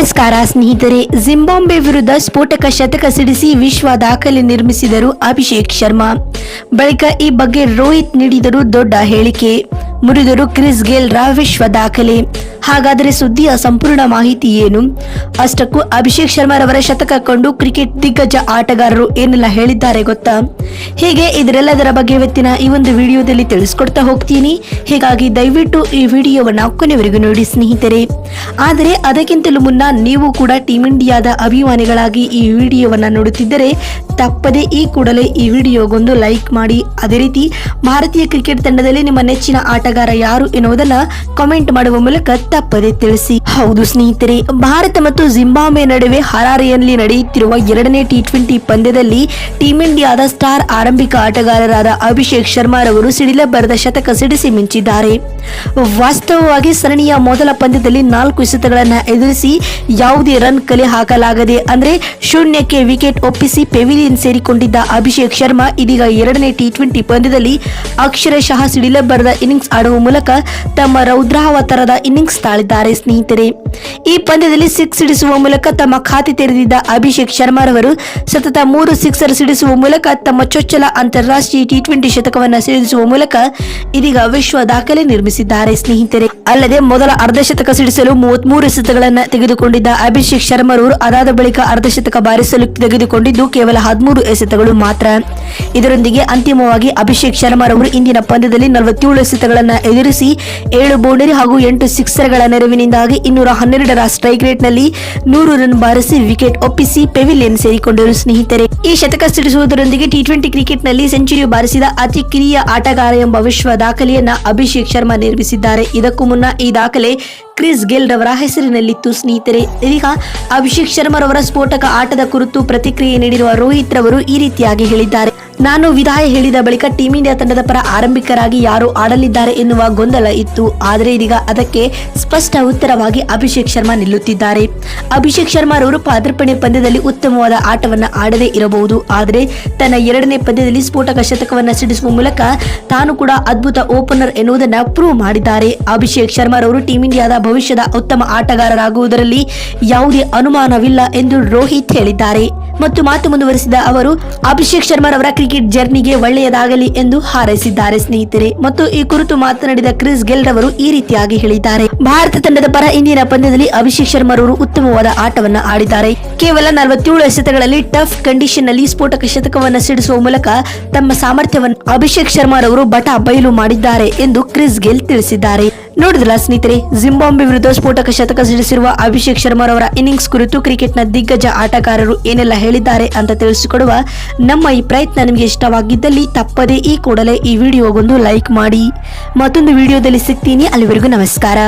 ನಮಸ್ಕಾರ ಸ್ನೇಹಿತರೆ. ಜಿಂಬಾಬ್ವೆ ವಿರುದ್ಧ ಸ್ಫೋಟಕ ಶತಕ ಸಿಡಿಸಿ ವಿಶ್ವ ದಾಖಲೆ ನಿರ್ಮಿಸಿದರು ಅಭಿಷೇಕ್ ಶರ್ಮಾ. ಬಳಿಕ ಈ ಬಗ್ಗೆ ರೋಹಿತ್ ನೀಡಿದರು ದೊಡ್ಡ ಹೇಳಿಕೆ. ಮುರಿದರು ಕ್ರಿಸ್ ಗೇಲ್ ರ ವಿಶ್ವ ದಾಖಲೆ. ಹಾಗಾದರೆ ಸುದ್ದಿಯ ಸಂಪೂರ್ಣ ಮಾಹಿತಿ ಏನು? ಅಷ್ಟಕ್ಕೂ ಅಭಿಷೇಕ್ ಶರ್ಮಾರವರ ಶತಕ ಕಂಡು ಕ್ರಿಕೆಟ್ ದಿಗ್ಗಜ ಆಟಗಾರರು ಏನೆಲ್ಲ ಹೇಳಿದ್ದಾರೆ ಗೊತ್ತಾ? ಹೀಗೆ ಇದರೆಲ್ಲದರ ಬಗ್ಗೆ ಇವತ್ತಿನ ಈ ಒಂದು ವಿಡಿಯೋದಲ್ಲಿ ತಿಳಿಸ್ಕೊಡ್ತಾ ಹೋಗ್ತೀನಿ. ಹೀಗಾಗಿ ದಯವಿಟ್ಟು ಈ ವಿಡಿಯೋವನ್ನ ಕೊನೆವರೆಗೂ ನೋಡಿ ಸ್ನೇಹಿತರೆ. ಆದರೆ ಅದಕ್ಕಿಂತಲೂ ಮುನ್ನ ನೀವು ಕೂಡ ಟೀಮ್ ಇಂಡಿಯಾದ ಅಭಿಮಾನಿಗಳಾಗಿ ಈ ವಿಡಿಯೋವನ್ನ ನೋಡುತ್ತಿದ್ದರೆ ತಪ್ಪದೆ ಈ ಕೂಡಲೇ ಈ ವಿಡಿಯೋಗೊಂದು ಲೈಕ್ ಮಾಡಿ. ಅದೇ ರೀತಿ ಭಾರತೀಯ ಕ್ರಿಕೆಟ್ ತಂಡದಲ್ಲಿ ನಿಮ್ಮ ನೆಚ್ಚಿನ ಆಟಗಾರ ಯಾರು ಎನ್ನುವುದನ್ನ ಕಾಮೆಂಟ್ ಮಾಡುವ ಮೂಲಕ ತಪ್ಪದೆ ತಿಳಿಸಿ. ಹೌದು ಸ್ನೇಹಿತರೆ, ಭಾರತ ಮತ್ತು ಜಿಂಬಾಬ್ವೆ ನಡುವೆ ಹರಾರೆಯಲ್ಲಿ ನಡೆಯುತ್ತಿರುವ 2ನೇ T20 ಪಂದ್ಯದಲ್ಲಿ ಟೀಮ್ ಇಂಡಿಯಾದ ಸ್ಟಾರ್ ಆರಂಭಿಕ ಆಟಗಾರರಾದ ಅಭಿಷೇಕ್ ಶರ್ಮಾರವರು ಸಿಡಿಲಬ್ಬರದ ಶತಕ ಸಿಡಿಸಿ ಮಿಂಚಿದ್ದಾರೆ. ವಾಸ್ತವವಾಗಿ ಸರಣಿಯ ಮೊದಲ ಪಂದ್ಯದಲ್ಲಿ 4 ಎಸೆತಗಳನ್ನು ಎದುರಿಸಿ ಯಾವುದೇ ರನ್ ಕಲೆ ಹಾಕಲಾಗದೆ ಅಂದ್ರೆ ಶೂನ್ಯಕ್ಕೆ ವಿಕೆಟ್ ಒಪ್ಪಿಸಿ ಪೆವಿಲಿಯನ್ ಸೇರಿಕೊಂಡಿದ್ದ ಅಭಿಷೇಕ್ ಶರ್ಮಾ ಇದೀಗ 2ನೇ T20 ಪಂದ್ಯದಲ್ಲಿ ಅಕ್ಷರಶಃ ಸಿಡಿಲಬ್ಬರದ ಇನ್ನಿಂಗ್ಸ್ ಆಡುವ ಮೂಲಕ ತಮ್ಮ ರೌದ್ರಾವತಾರದ ಇನ್ನಿಂಗ್ಸ್ ತಾಳಿದ್ದಾರೆ ಸ್ನೇಹಿತರೆ. ಈ ಪಂದ್ಯದಲ್ಲಿ 6 ಸಿಡಿಸುವ ಮೂಲಕ ತಮ್ಮ ಖಾತೆ ತೆರೆದಿದ್ದ ಅಭಿಷೇಕ್ ಶರ್ಮಾರವರು ಸತತ 3 ಸಿಕ್ಸರ್ ಸಿಡಿಸುವ ಮೂಲಕ ತಮ್ಮ ಚೊಚ್ಚಲ ಅಂತಾರಾಷ್ಟ್ರೀಯ T20 ಶತಕವನ್ನು ಸಿಡಿಸುವ ಮೂಲಕ ಇದೀಗ ವಿಶ್ವ ದಾಖಲೆ ನಿರ್ಮಿಸಿದ್ದಾರೆ ಸ್ನೇಹಿತರೆ. ಅಲ್ಲದೆ ಮೊದಲ ಅರ್ಧಶತಕ ಸಿಡಿಸಲು 33 ಎಸೆತಗಳನ್ನು ತೆಗೆದುಕೊಂಡಿದ್ದ ಅಭಿಷೇಕ್ ಶರ್ಮಾರವರು ಅದಾದ ಬಳಿಕ ಅರ್ಧಶತಕ ಬಾರಿಸಲು ತೆಗೆದುಕೊಂಡಿದ್ದು ಕೇವಲ 13 ಎಸೆತಗಳು ಮಾತ್ರ. ಇದರೊಂದಿಗೆ ಅಂತಿಮವಾಗಿ ಅಭಿಷೇಕ್ ಶರ್ಮಾರವರು ಇಂದಿನ ಪಂದ್ಯದಲ್ಲಿ 47 ಎಸೆತಗಳನ್ನು ಎದುರಿಸಿ 7 ಬೌಂಡರಿ ಹಾಗೂ 8 ಸಿಕ್ಸರ್ಗಳ ನೆರವಿನಿಂದಾಗಿ 212ರ ಸ್ಟ್ರೈಕ್ ರೇಟ್ ನಲ್ಲಿ 100 ರನ್ ಬಾರಿಸಿ ವಿಕೆಟ್ ಒಪ್ಪಿಸಿ ಪೆವಿಲಿಯನ್ ಸೇರಿಕೊಂಡರು ಸ್ನೇಹಿತರೆ. ಈ ಶತಕ ಸಿಡಿಸುವುದರೊಂದಿಗೆ T20 ಕ್ರಿಕೆಟ್ ನಲ್ಲಿ ಸೆಂಚುರಿ ಬಾರಿಸಿದ ಅತಿ ಕಿರಿಯ ಆಟಗಾರ ಎಂಬ ವಿಶ್ವ ದಾಖಲೆಯನ್ನ ಅಭಿಷೇಕ್ ಶರ್ಮಾ ನಿರ್ಮಿಸಿದ್ದಾರೆ. ಇದಕ್ಕೂ ಮುನ್ನ ಈ ದಾಖಲೆ ಕ್ರಿಸ್ ಗೇಲ್ ರವರ ಹೆಸರಿನಲ್ಲಿತ್ತು ಸ್ನೇಹಿತರೆ. ಇದೀಗ ಅಭಿಷೇಕ್ ಶರ್ಮಾರವರ ಸ್ಫೋಟಕ ಆಟದ ಕುರಿತು ಪ್ರತಿಕ್ರಿಯೆ ನೀಡಿರುವ ರೋಹಿತ್ ರವರು ಈ ರೀತಿಯಾಗಿ ಹೇಳಿದ್ದಾರೆ. ನಾನು ವಿದಾಯ ಹೇಳಿದ ಬಳಿಕ ಟೀಮ್ ಇಂಡಿಯಾ ತಂಡದ ಪರ ಆರಂಭಿಕರಾಗಿ ಯಾರು ಆಡಲಿದ್ದಾರೆ ಎನ್ನುವ ಗೊಂದಲ ಇತ್ತು. ಆದರೆ ಇದೀಗ ಅದಕ್ಕೆ ಸ್ಪಷ್ಟ ಉತ್ತರವಾಗಿ ಅಭಿಷೇಕ್ ಶರ್ಮಾ ನಿಲ್ಲುತ್ತಿದ್ದಾರೆ. ಅಭಿಷೇಕ್ ಶರ್ಮಾರವರು ಪಾದಾರ್ಪಣೆ ಪಂದ್ಯದಲ್ಲಿ ಉತ್ತಮವಾದ ಆಟವನ್ನ ಆಡದೇ ಇರಬಹುದು, ಆದರೆ ತನ್ನ 2ನೇ ಪಂದ್ಯದಲ್ಲಿ ಸ್ಫೋಟಕ ಶತಕವನ್ನ ಸಿಡಿಸುವ ಮೂಲಕ ತಾನು ಕೂಡ ಅದ್ಭುತ ಓಪನರ್ ಎನ್ನುವುದನ್ನ ಪ್ರೂವ್ ಮಾಡಿದ್ದಾರೆ. ಅಭಿಷೇಕ್ ಶರ್ಮಾರವರು ಟೀಮ್ ಇಂಡಿಯಾದ ಭವಿಷ್ಯದ ಉತ್ತಮ ಆಟಗಾರರಾಗುವುದರಲ್ಲಿ ಯಾವುದೇ ಅನುಮಾನವಿಲ್ಲ ಎಂದು ರೋಹಿತ್ ಹೇಳಿದ್ದಾರೆ. ಮತ್ತು ಮಾತು ಮುಂದುವರೆಸಿದ ಅವರು ಅಭಿಷೇಕ್ ಶರ್ಮಾರವರ ಕ್ರಿಕೆಟ್ ಜರ್ನಿಗೆ ಒಳ್ಳೆಯದಾಗಲಿ ಎಂದು ಹಾರೈಸಿದ್ದಾರೆ ಸ್ನೇಹಿತರೆ. ಮತ್ತು ಈ ಕುರಿತು ಮಾತನಾಡಿದ ಕ್ರಿಸ್ ಗೇಲ್ ರವರು ಈ ರೀತಿಯಾಗಿ ಹೇಳಿದ್ದಾರೆ. ಭಾರತ ತಂಡದ ಪರ ಇಂದಿನ ಪಂದ್ಯದಲ್ಲಿ ಅಭಿಷೇಕ್ ಶರ್ಮಾರವರು ಉತ್ತಮವಾದ ಆಟವನ್ನ ಆಡಿದ್ದಾರೆ. ಕೇವಲ 47 ಎಸೆತಗಳಲ್ಲಿ ಟಫ್ ಕಂಡೀಷನ್ ನಲ್ಲಿ ಸ್ಫೋಟಕ ಶತಕವನ್ನು ಸಿಡಿಸುವ ಮೂಲಕ ತಮ್ಮ ಸಾಮರ್ಥ್ಯವನ್ನು ಅಭಿಷೇಕ್ ಶರ್ಮಾರವರು ಬಟಾ ಬಯಲು ಮಾಡಿದ್ದಾರೆ ಎಂದು ಕ್ರಿಸ್ ಗೇಲ್ ತಿಳಿಸಿದ್ದಾರೆ. ನೋಡಿದ್ರಲ್ಲ ಸ್ನೇಹಿತರೆ, ಜಿಂಬಾಬ್ವೆ ವಿರುದ್ಧ ಸ್ಫೋಟಕ ಶತಕ ಸಿಡಿಸಿರುವ ಅಭಿಷೇಕ್ ಶರ್ಮಾರವರ ಇನ್ನಿಂಗ್ಸ್ ಕುರಿತು ಕ್ರಿಕೆಟ್ನ ದಿಗ್ಗಜ ಆಟಗಾರರು ಏನೆಲ್ಲ ಹೇಳಿದ್ದಾರೆ ಅಂತ ತಿಳಿಸಿಕೊಡುವ ನಮ್ಮ ಈ ಪ್ರಯತ್ನ ನಿಮಗೆ ಇಷ್ಟವಾಗಿದ್ದಲ್ಲಿ ತಪ್ಪದೇ ಈ ಕೂಡಲೇ ಈ ವಿಡಿಯೋಗೊಂದು ಲೈಕ್ ಮಾಡಿ. ಮತ್ತೊಂದು ವಿಡಿಯೋದಲ್ಲಿ ಸಿಗ್ತೀನಿ. ಅಲ್ಲಿವರೆಗೂ ನಮಸ್ಕಾರ.